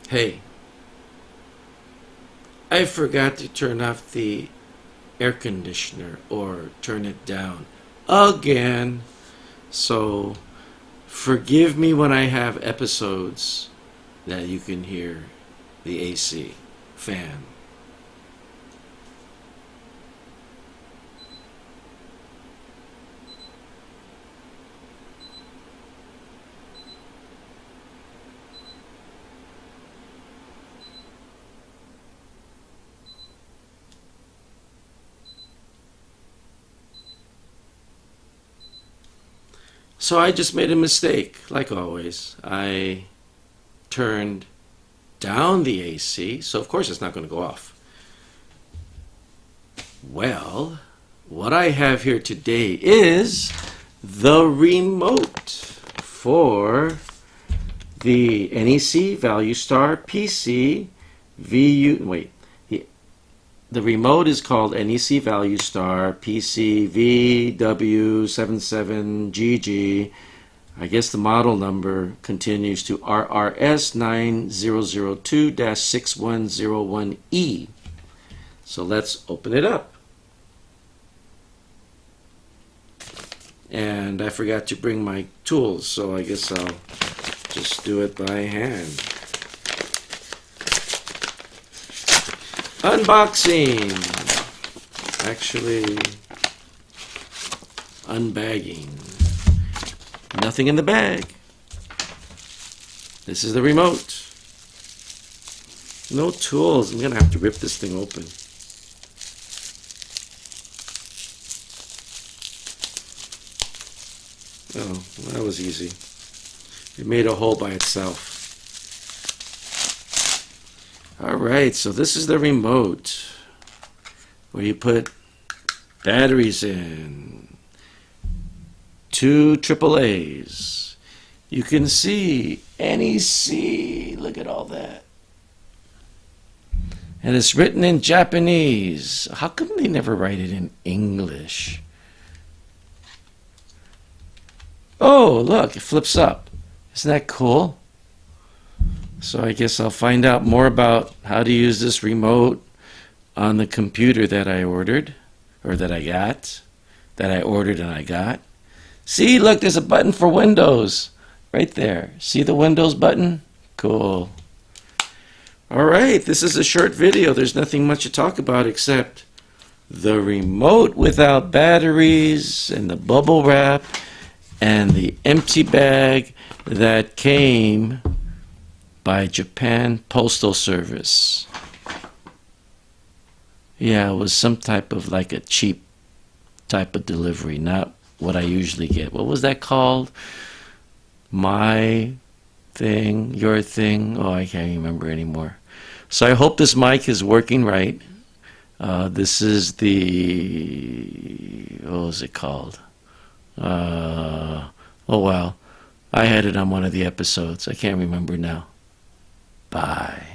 Hey, I forgot to turn off the air conditioner or turn it down again. So forgive me when I have episodes that you can hear the AC fan. So I just made a mistake, like always. I turned down the AC, so of course it's not going to go off. Well, what I have here today is the remote for the NEC ValueStar the remote is called NEC ValueStar PC-VW770GG. I guess the model number continues to RRS 9002-6101E. So let's open it up. And I forgot to bring my tools, so I guess I'll just do it by hand. Unboxing. Actually, unbagging. Nothing in the bag. This is the remote. No tools. I'm going to have to rip this thing open. Oh, that was easy. It made a hole by itself. Alright, so this is the remote where you put batteries in, 2 AAAs. You can see NEC, look at all that. And it's written in Japanese. How come they never write it in English? Oh, look, it flips up. Isn't that cool? So I guess I'll find out more about how to use this remote on the computer that I ordered, or that I got, that I ordered and I got. See, look, there's a button for Windows right there. See the Windows button? Cool. All right, this is a short video. There's nothing much to talk about except the remote without batteries and the bubble wrap and the empty bag that came by Japan Postal Service. Yeah, it was some type of like a cheap type of delivery, not what I usually get. What was that called? My thing, your thing? Oh, I can't remember anymore. So I hope this mic is working right. This is the, what was it called? Oh wow, I had it on one of the episodes. I can't remember now. Bye.